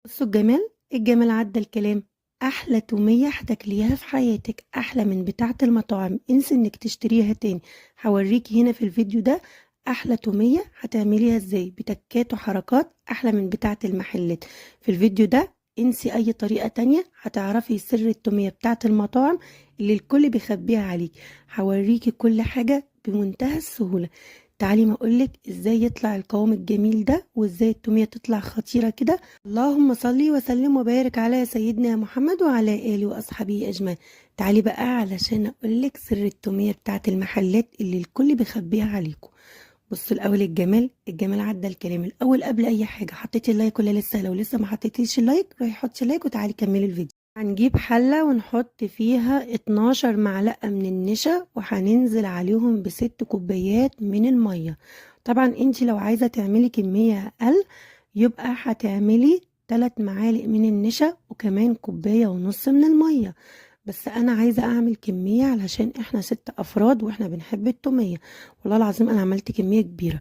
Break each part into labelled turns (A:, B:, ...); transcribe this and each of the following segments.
A: بصوا الجمال عدى الكلام. احلى تومية هتاكليها في حياتك، احلى من بتاعة المطاعم، انسي انك تشتريها تاني. هوريكي هنا في الفيديو ده احلى تومية هتعمليها ازاي بتكات وحركات، احلى من بتاعة المحلات. في الفيديو ده انسي اي طريقة تانية، هتعرفي سر التومية بتاعة المطاعم اللي الكل بيخبيها عليك. هوريكي كل حاجة بمنتهى السهولة. تعالي ما اقولك ازاي يطلع القوام الجميل ده، وازاي التومية تطلع خطيرة كده. اللهم صل وسلم وبارك على سيدنا محمد وعلى آله وأصحابه أجمعين. تعالي بقى علشان أقولك سر التومية بتاعت المحلات اللي الكل بيخبيها عليكم. بصوا الأول الجمال عدى الكلام. الأول قبل أي حاجة، حطيتي اللايك ولا لسه؟ لو لسه ما حطيتيش اللايك روحي حطي لايك وتعالي كملي الفيديو. هنجيب حلة ونحط فيها 12 معلقة من النشا، وهننزل عليهم ب6 كوبايات من المية. طبعا انتي لو عايزة تعملي كمية أقل يبقى هتعملي 3 معالق من النشا وكمان كوباية ونص من المية. بس انا عايزة اعمل كمية علشان احنا 6 افراد واحنا بنحب التومية. والله العظيم انا عملت كمية كبيرة.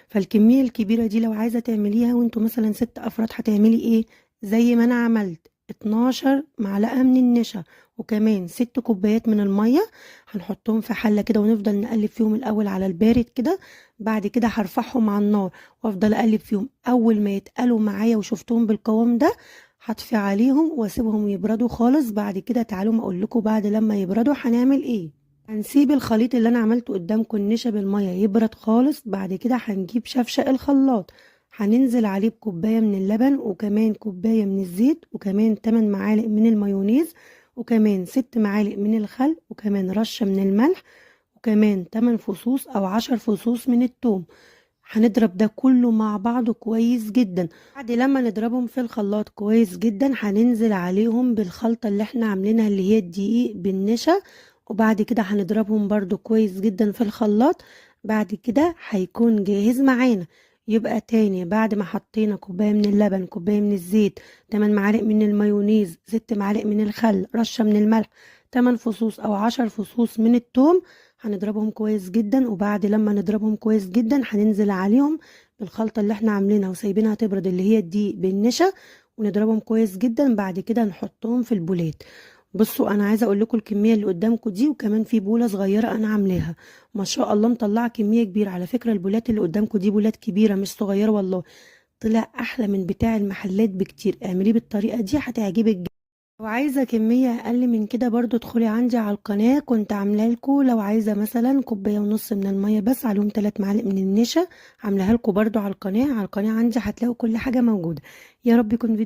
A: فالكمية الكبيرة دي لو عايزة تعمليها وانتوا مثلا 6 افراد هتعملي ايه؟ زي ما انا عملت 12 معلقة من النشا وكمان 6 كوبايات من المية. هنحطهم في حلة كده ونفضل نقلب فيهم الأول على البارد كده. بعد كده هرفعهم على النار وافضل اقلب فيهم. اول ما يتقلوا معايا وشفتهم بالقوام ده هطفي عليهم واسيبهم يبردوا خالص. بعد كده تعالوا ما اقول لكم بعد لما يبردوا هنعمل ايه. هنسيب الخليط اللي انا عملته قدامكم النشا بالميه يبرد خالص. بعد كده هنجيب شفشق الخلاط، هننزل عليه بكوبايه من اللبن وكمان كوبايه من الزيت وكمان 8 معالق من المايونيز وكمان 6 معالق من الخل وكمان رشه من الملح وكمان 8 فصوص او 10 فصوص من الثوم. هنضرب ده كله مع بعضه كويس جدا. بعد لما نضربهم في الخلاط كويس جدا هننزل عليهم بالخلطة اللي احنا عاملينها اللي هي الدقيق بالنشا. وبعد كده هنضربهم برضو كويس جدا في الخلاط. بعد كده هيكون جاهز معانا. يبقى تاني، بعد ما حطينا كوباية من اللبن، كوباية من الزيت، 8 معالق من المايونيز، 6 معالق من الخل، رشة من الملح، 8 فصوص او 10 فصوص من الثوم، هنضربهم كويس جدا. وبعد لما نضربهم كويس جدا هننزل عليهم بالخلطة اللي احنا عاملينها وسايبينها تبرد اللي هي الدقيق بالنشا ونضربهم كويس جدا. بعد كده نحطهم في البولات. بصوا انا عايزه اقول لكم الكميه اللي قدامكم دي وكمان في بوله صغيره انا عاملاها. ما شاء الله مطلعه كميه كبيره. على فكره البولات اللي قدامكم دي بولات كبيره مش صغيره والله. طلع احلى من بتاع المحلات بكتير. اعمليه بالطريقه دي هتعجبك. لو عايزة كمية أقل من كده برضو ادخلي عندي على القناة، كنت عاملة لكم لو عايزة مثلا كوباية ونص من المية بس عليهم 3 معالق من النشا. عاملاها لكم برضو على القناة. عندي هتلاقوا كل حاجة موجودة. يا رب يكون